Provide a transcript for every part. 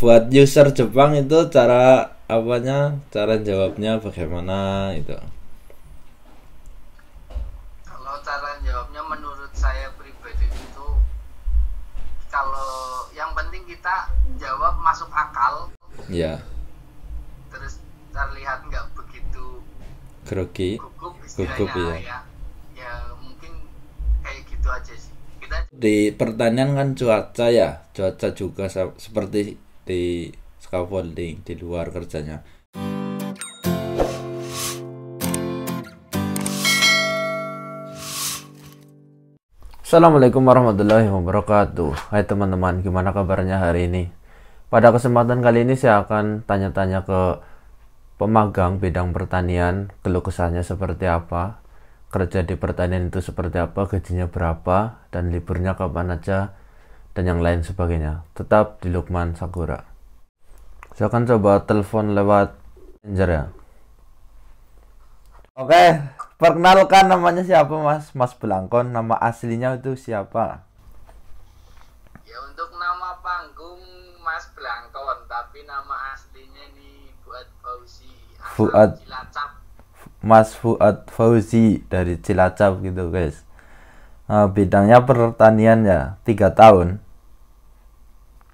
buat user Jepang itu cara apanya, cara jawabnya bagaimana itu? Kalau cara jawabnya menurut saya pribadi itu, kalau yang penting kita jawab masuk akal, Ya, terus terlihat nggak begitu grogi, gugup gugup istilahnya ya. ya. Ya mungkin kayak gitu aja sih. Kita Di pertanian kan cuaca ya, cuaca juga seperti di scaffolding di luar kerjanya. Assalamualaikum warahmatullahi wabarakatuh. Hai teman-teman, gimana kabarnya hari ini? Pada kesempatan kali ini saya akan tanya-tanya ke pemagang bidang pertanian, keluh kesahnya seperti apa, kerja di pertanian itu seperti apa, gajinya berapa, dan liburnya kapan aja, dan yang lain sebagainya. Tetap di Lukman Sakura. Saya akan coba telepon lewat messenger ya. Oke, perkenalkan namanya siapa Mas? Mas Belangkon, nama aslinya itu siapa? ya untuk nama panggung Mas Blangkon, tapi nama aslinya ini Fuad Fauzi, asal Fuad, Cilacap. Mas Fuad Fauzi dari Cilacap gitu guys. Bidangnya pertanian ya, 3 tahun.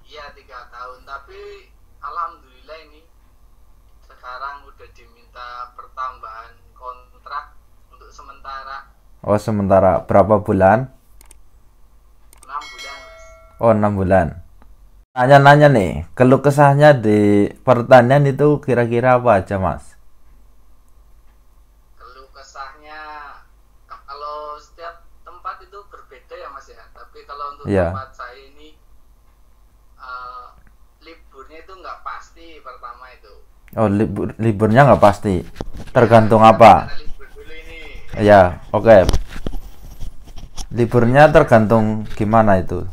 Iya 3 tahun, tapi alhamdulillah ini sekarang udah diminta pertambahan kontrak untuk sementara Oh sementara berapa bulan? 6 bulan mas. Oh 6 bulan. Nanya-nanya nih, keluh kesahnya di pertanian itu kira-kira apa aja Mas? Keluh kesahnya kalau setiap tempat itu berbeda ya mas ya, tapi kalau untuk Iya. tempat saya ini liburnya itu nggak pasti pertama itu. Oh liburnya nggak pasti. Ya Tergantung kita apa? bicara libur dulu ini. Ya, oke. Liburnya tergantung gimana itu?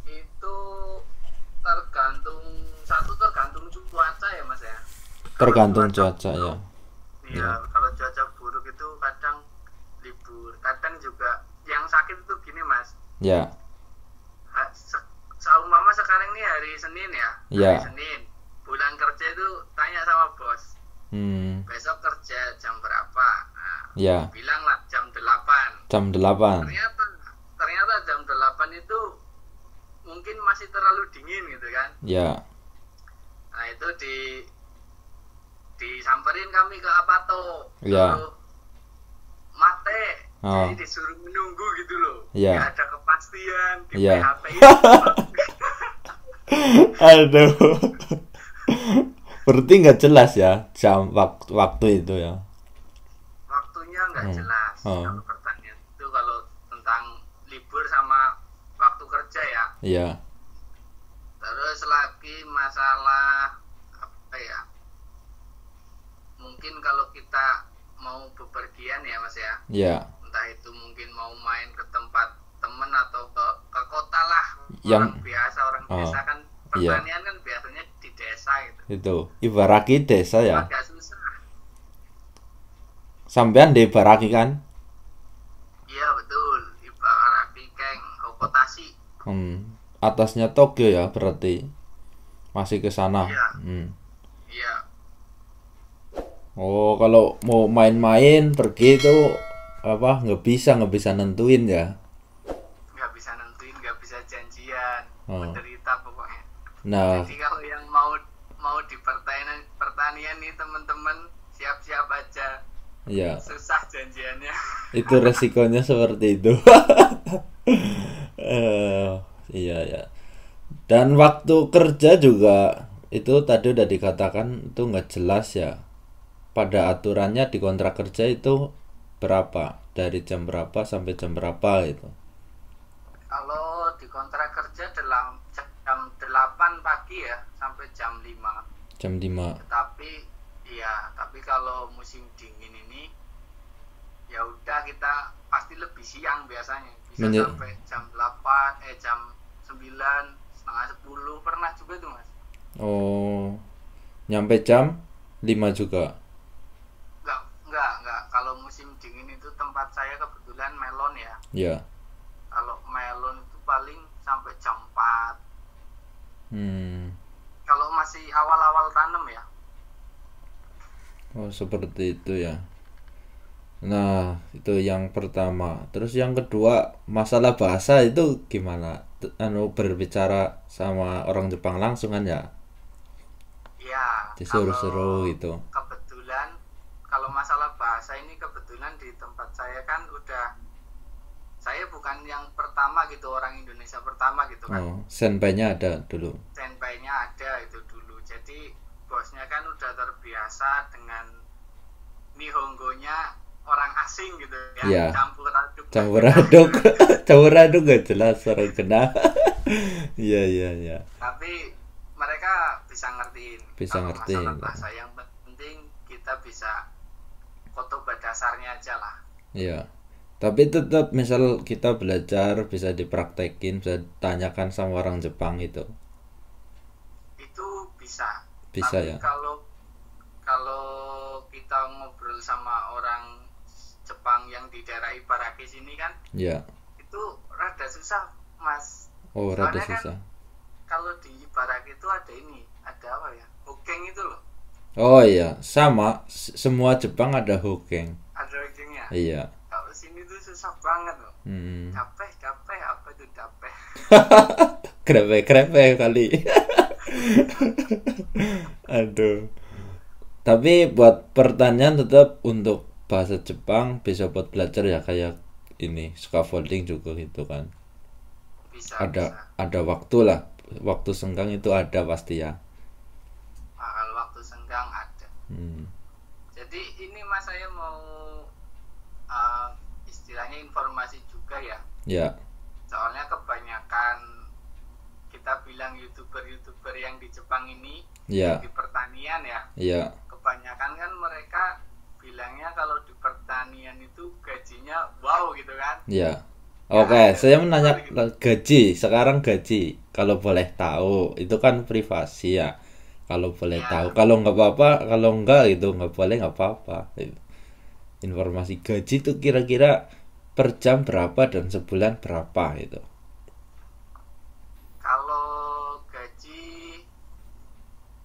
Itu tergantung, satu tergantung cuaca ya mas ya. Kalau Tergantung cuaca cuaca ya. buruk, iya kalau cuaca buruk itu kadang libur, kadang juga yang sakit itu gini mas. Ya, Seumpama sekarang ini hari Senin ya, ya. hari Senin pulang kerja itu tanya sama bos, Hmm, besok kerja jam berapa, nah, ya. bilanglah jam 8. Jam 8. Ternyata jam 8 itu mungkin masih terlalu dingin gitu kan. Ya, Nah itu disamperin kami ke Apato, Ya. suruh mate, Oh. jadi disuruh menunggu gitu loh. Ya. Nggak ada kepastian di Ya. PHP itu. Aduh. Berarti nggak jelas ya jam waktu itu ya. Waktunya nggak jelas. Oh. Kalau pertanian itu kalau tentang libur sama waktu kerja ya. Iya. Terus lagi masalah apa ya? Mungkin kalau kita mau bepergian ya mas ya, Iya. entah itu mungkin mau main ke tempat temen atau ke kota lah. Yang- Orang biasa kan iya. pertanian kan biasanya di desa gitu. Itu Ibaraki desa ya. Agak susah. Sampean di Ibaraki kan? Iya betul. Ibaraki Keng, Kokotasi. Atasnya Tokyo ya berarti. Masih ke sana. Iya. Hmm. Iya. Oh, kalau mau main-main pergi itu apa nggak bisa nentuin ya. Nggak bisa nentuin, nggak bisa janjian, Oh. menderita pokoknya. Nah, Jadi kalau yang mau di pertanian nih teman-teman, siap-siap aja, ya susah janjiannya. itu resikonya seperti itu. Iya ya. Dan waktu kerja juga itu tadi udah dikatakan itu nggak jelas ya. Pada aturannya di kontrak kerja itu berapa? Dari jam berapa sampai jam berapa itu? Kalau di kontrak kerja dalam jam 8 pagi ya sampai jam 5. Jam 5. Tapi kalau musim dingin ini ya udah kita pasti lebih siang biasanya. Bisa sampai jam 8, jam 9, setengah 10 pernah juga tuh mas. Oh, nyampe jam 5 juga. Enggak. Kalau musim dingin itu tempat saya kebetulan melon ya. Ya. Kalau melon itu paling sampai jam 4. Kalau masih awal-awal tanam ya. Oh, seperti itu ya. Nah, itu yang pertama. Terus yang kedua, masalah bahasa itu gimana? Berbicara sama orang Jepang langsung kan ya? Ya, Disuruh-suruh kalau gitu. kebetulan kalau masalah bahasa ini kebetulan di tempat saya kan saya bukan yang pertama gitu, orang Indonesia pertama gitu kan. Oh, senpainya ada dulu. Senpainya ada itu dulu. Jadi bosnya kan udah terbiasa dengan nihongonya orang asing gitu ya. Iya. Campur aduk. Campur aduk. Campur aduk gak jelas orang kena. Iya, iya, iya. Tapi mereka bisa ngertiin. Bisa kalau ngertiin. masalah bahasa yang penting kita bisa kotoba dasarnya aja lah. Iya. Tapi tetap misal kita belajar bisa dipraktekin, bisa tanyakan sama orang Jepang itu. Itu bisa. Bisa Tapi ya. kalau kita ngobrol sama orang Jepang yang di daerah Ibaraki sini kan, Iya. itu rada susah, Mas. Oh, rada Soalnya kan susah. kalau di Ibaraki itu ada apa ya? Hokeng itu loh. Oh iya, sama. Semua Jepang ada Hokeng. Ada hokengnya. Iya. Kalau sini tuh susah banget loh. Hmm. Capek, apa itu capek? Krepe kali. Aduh. Tapi buat pertanyaan tetap untuk bahasa Jepang bisa buat belajar ya, kayak ini scaffolding juga gitu kan. Bisa. Ada waktu lah. Waktu senggang itu ada pasti ya. Nah, kalau waktu senggang ada. Jadi ini Mas, saya mau istilahnya informasi juga ya. Ya. Soalnya kebanyakan kita bilang youtuber yang di Jepang ini, Ya. di pertanian ya. Iya. Kebanyakan kan mereka bilangnya kalau di pertanian itu gajinya wow gitu kan. Iya. Oke, saya menanya gaji. Sekarang gaji, kalau boleh tahu, itu kan privasi ya. Kalau boleh tahu, kalau nggak apa-apa, kalau nggak gitu nggak boleh nggak apa-apa. Informasi gaji itu kira-kira per jam berapa dan sebulan berapa itu? Kalau gaji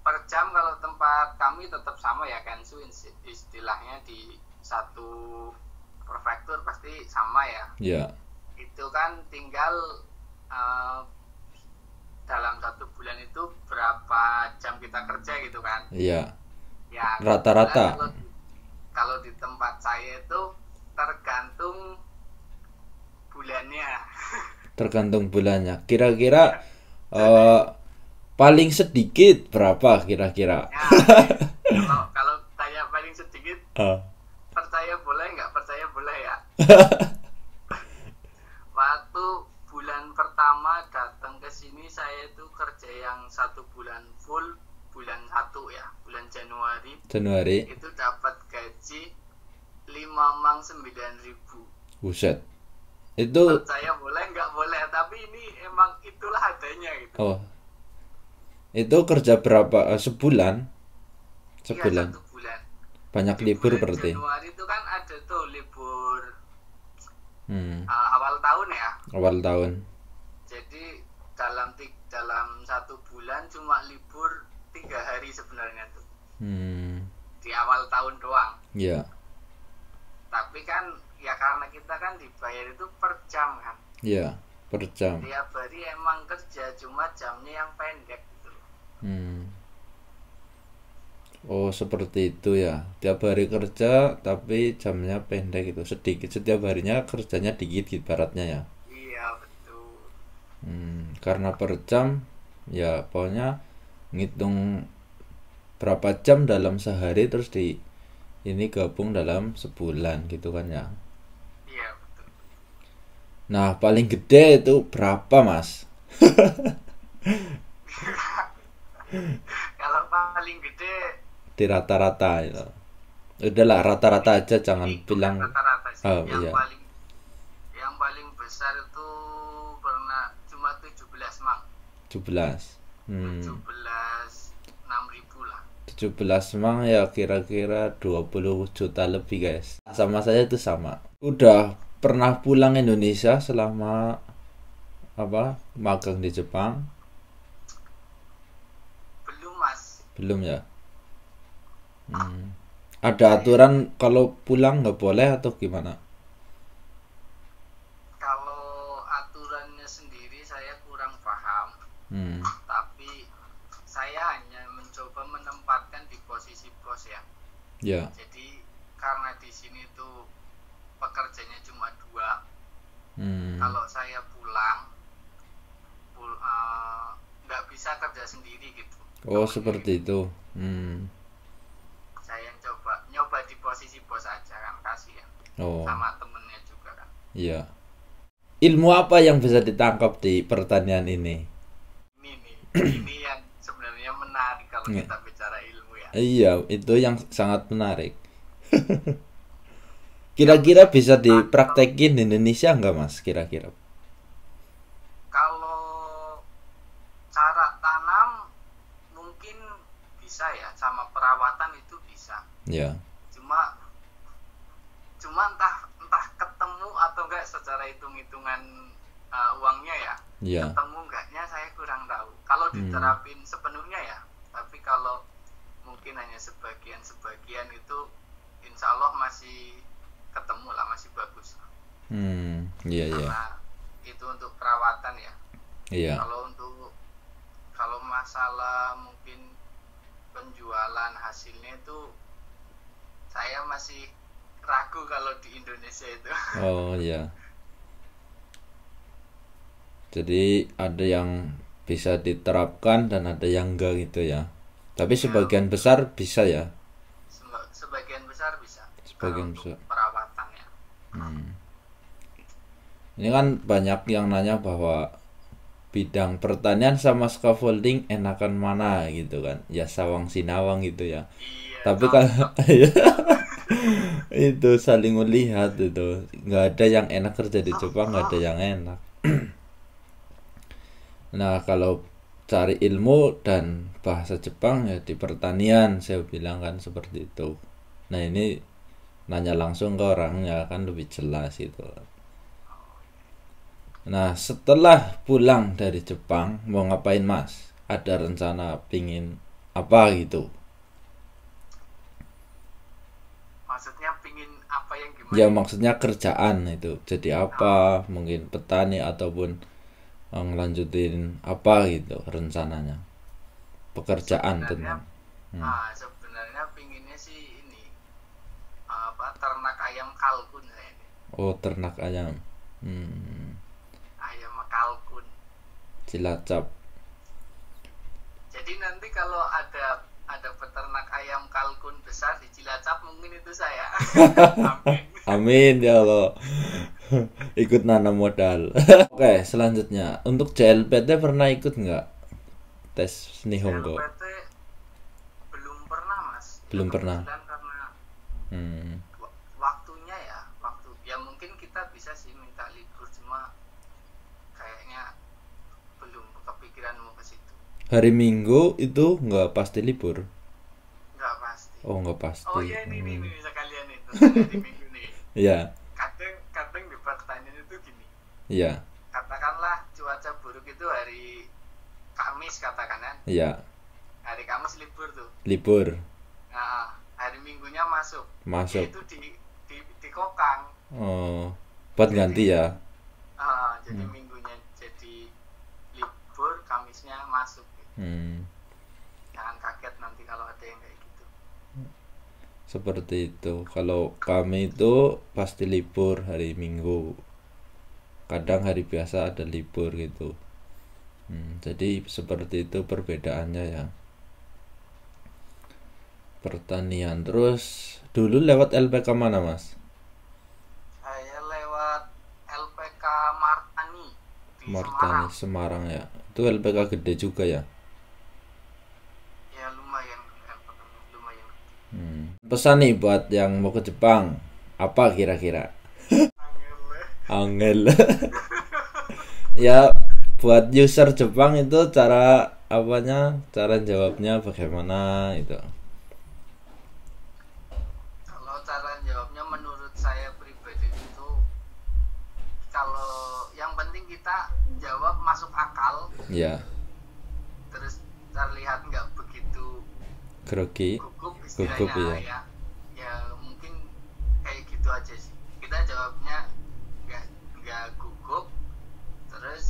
per jam kalau tempat kami tetap sama ya, Kensu istilahnya di satu prefektur pasti sama ya. Ya. Itu kan tinggal dalam satu bulan itu berapa jam kita kerja gitu kan. Iya. Ya, Rata-rata. Kalau di tempat saya itu tergantung bulannya. Tergantung bulannya. Kira-kira paling sedikit berapa kira-kira? Ya, kalau tanya paling sedikit, percaya boleh nggak percaya boleh ya. Waktu bulan pertama datang ke sini saya itu kerja yang 1 bulan full, bulan 1 ya, bulan Januari. Itu dapat gaji 5.900.000. Buset. Itu percaya boleh nggak boleh, tapi ini emang itulah adanya gitu. Oh. Itu kerja berapa? Sebulan? Iya, 1 bulan. Banyak libur berarti. Januari itu kan ada tuh libur awal tahun ya. Awal tahun. Jadi dalam 1 bulan cuma libur 3 hari sebenarnya tuh. Di awal tahun doang. Iya. Tapi kan ya karena kita kan dibayar itu per jam kan. Iya, per jam. Tiap hari emang kerja, cuma jamnya yang pendek gitu. Oh, seperti itu ya. Tiap hari kerja tapi jamnya pendek itu. Sedikit, setiap harinya kerjanya dikit ibaratnya ya. Iya, betul. Karena per jam ya pokoknya ngitung berapa jam dalam sehari terus ini gabung dalam sebulan gitu kan ya. Iya, betul. Nah, paling gede itu berapa, Mas? Kalau paling gede Di rata-rata itu. Udahlah rata-rata aja, jangan bilang rata-rata sih. iya. Yang paling besar itu pernah cuma 17 mang. 17. 17 6.000 lah. 17 mang ya kira-kira 20 juta lebih, guys. Sama saya itu sama. Udah pernah pulang Indonesia selama magang di Jepang? Belum ya. Ada aturan kalau pulang nggak boleh atau gimana? Kalau aturannya sendiri saya kurang paham, tapi saya hanya mencoba menempatkan di posisi bos ya. Ya. Jadi karena di sini tuh pekerjanya cuma 2. Kalau saya pulang nggak bisa kerja sendiri gitu. Oh seperti itu. Saya nyoba di posisi bos aja kan, kasihan. Oh Sama temennya juga kan. iya. Ilmu apa yang bisa ditangkap di pertanian ini? Ini yang sebenarnya menarik kalau kita bicara ilmu ya. Iya, itu yang sangat menarik. Kira-kira bisa dipraktekin di Indonesia nggak mas? Kira-kira? Kalau cara tanam mungkin bisa ya, sama perawatan itu bisa. Ya. Cuma entah ketemu atau enggak secara hitung-hitungan uangnya ya. Ya. Ketemu enggaknya saya kurang tahu. Kalau diterapin sepenuhnya ya, tapi kalau mungkin hanya sebagian itu insya Allah masih ketemu lah, masih bagus. Iya iya. Karena itu untuk perawatan ya. Iya. Kalau masalah mungkin penjualan hasilnya itu saya masih ragu kalau di Indonesia itu. Oh iya. Jadi ada yang bisa diterapkan dan ada yang enggak gitu ya. Tapi sebagian besar bisa ya. Sebagian besar bisa. Sebagian Kalau besar. untuk perawatan ya. Ini kan banyak yang nanya bahwa bidang pertanian sama scaffolding enakan mana gitu kan. Ya sawang sinawang gitu ya. Iya, Tapi kalau itu saling melihat itu. Nggak ada yang enak kerja di Jepang, nggak ada yang enak. Nah kalau cari ilmu dan bahasa Jepang ya di pertanian saya bilang kan seperti itu. Nah ini nanya langsung ke orangnya kan lebih jelas itu. Nah setelah pulang dari Jepang mau ngapain mas? Ada rencana pingin apa gitu? Maksudnya pingin apa yang gimana? Ya maksudnya kerjaan itu jadi apa? Mungkin petani ataupun ngelanjutin apa gitu rencananya, pekerjaan tentang sebenarnya pinginnya sih ini ternak ayam kalkun saya ini. Oh ternak ayam. Ayam kalkun Cilacap. Jadi nanti kalau ada peternak ayam kalkun besar di Cilacap mungkin itu saya. Amin. Amin ya Allah. Ikut nanam modal. Oke, selanjutnya untuk JLPT pernah ikut nggak tes Nihongo? JLPT belum pernah mas. Belum pernah. Karena waktunya ya mungkin kita bisa sih minta libur, cuma kayaknya belum kepikiran mau ke situ. Hari Minggu itu nggak pasti libur? Nggak pasti. Oh nggak pasti. Oh iya ini sekalian itu hari Minggu nih. Iya. Kadang di pertanian itu gini. Iya. Katakanlah cuaca buruk itu hari Kamis katakan kan. Iya. Hari Kamis libur tuh. Libur. Nah, hari Minggunya masuk. Masuk. Itu di kokang. Oh, buat ganti ya. Jadi Minggunya jadi libur, Kamisnya masuk. Jangan kaget nanti kalau ada yang kayak gitu. Seperti itu. Kalau kami itu pasti libur hari Minggu. Kadang hari biasa ada libur gitu. Jadi seperti itu perbedaannya ya. Pertanian. Terus dulu lewat LPK mana mas? Saya lewat LPK Martani di Martani Semarang ya. Itu LPK gede juga ya. Ya lumayan Pesan nih buat yang mau ke Jepang, apa kira-kira? Angel. Ya buat user Jepang itu cara jawabnya bagaimana itu? Kalau cara jawabnya menurut saya pribadi itu, kalau yang penting kita jawab masuk akal. Ya. Terus terlihat nggak begitu grogi, gugup gugup istilahnya ya. ya mungkin kayak gitu aja sih. Kita jawabnya nggak nggak gugup, terus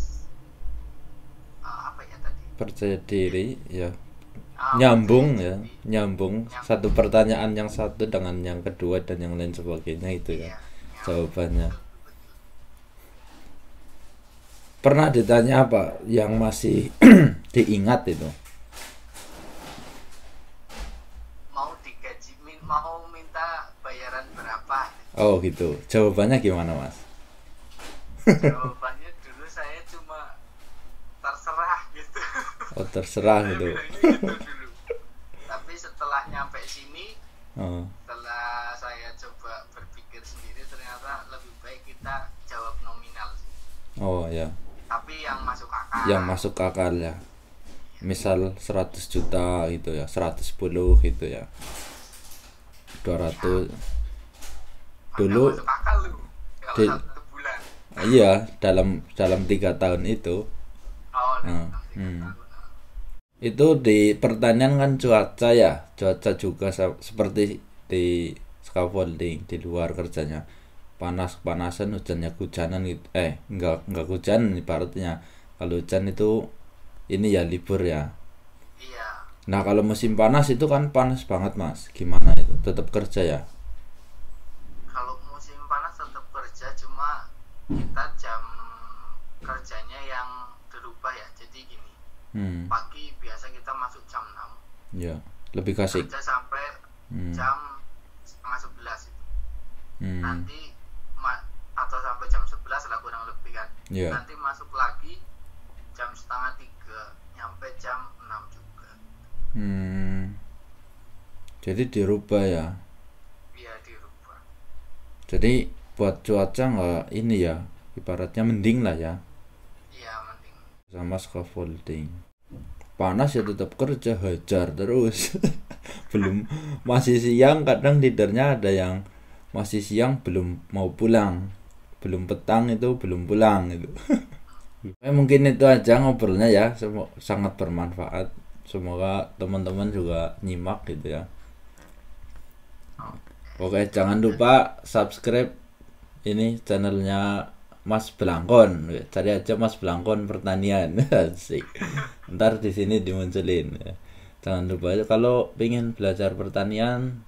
apa ya tadi, Percaya diri ya, ah, nyambung percaya ya, diri. nyambung satu pertanyaan yang satu dengan yang kedua dan yang lain sebagainya itu ya Iya, jawabannya. betul, betul. Pernah ditanya apa yang masih diingat itu? Mau digaji, mau minta bayaran berapa? Oh gitu, jawabannya gimana mas? Jawabannya dulu saya cuma terserah gitu. Oh terserah gitu. Bilangnya gitu dulu. Tapi setelah nyampe sini, Oh, setelah saya coba berpikir sendiri, ternyata lebih baik kita jawab nominal sih. oh ya, Tapi yang masuk akal. yang masuk akal ya. Misal 100 juta gitu ya, 110 gitu ya, 200 dulu. Masuk akal lu. Kalau Di- 1 bulan. Iya, dalam 3 tahun itu. Oh, Hmm, 3 tahun. Itu di pertanian kan cuaca ya, cuaca juga seperti di scaffolding di luar kerjanya, panas-panasan, hujannya hujanan gitu. Enggak hujan ibaratnya. Kalau hujan itu ini ya libur ya. Iya. Nah kalau musim panas itu kan panas banget mas, gimana itu? Tetap kerja ya? Kalau musim panas tetap kerja, cuma kita jam kerjanya yang berubah ya. Jadi gini, pagi biasa kita masuk jam 6, Ya, lebih kasih. kerja sampai jam setengah 11 itu. Nanti atau sampai jam 11 lah kurang lebih kan. Ya. Nanti masuk lagi jam setengah 3, nyampe jam 6 juga. Jadi dirubah ya. Iya, dirubah. Jadi buat cuaca nggak ini ya, ibaratnya mending lah ya, Iya, mending. sama scaffolding. Panas ya tetap kerja, hajar terus. Belum, masih siang kadang leadernya ada yang masih siang belum mau pulang, belum petang itu belum pulang itu. Mungkin itu aja ngobrolnya ya, sangat bermanfaat. Semoga teman-teman juga nyimak gitu ya. Oke, jangan lupa subscribe ini channelnya Mas Belangkon. Cari aja Mas Belangkon Pertanian. Asik. Ntar di sini dimunculin. Jangan lupa itu kalau pengen belajar pertanian,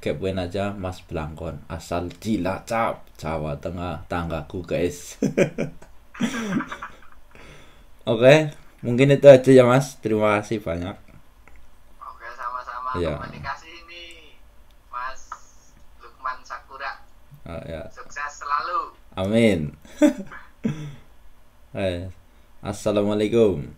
kepoin aja Mas Belangkon. Asal Cilacap, Jawa Tengah, tanggaku guys. Oke, mungkin itu aja ya Mas. Terima kasih banyak. Oke, sama-sama. Iya. Komunikasi ini Mas Lukman Sakura. Ya. Sukses selalu. Amin. Assalamualaikum.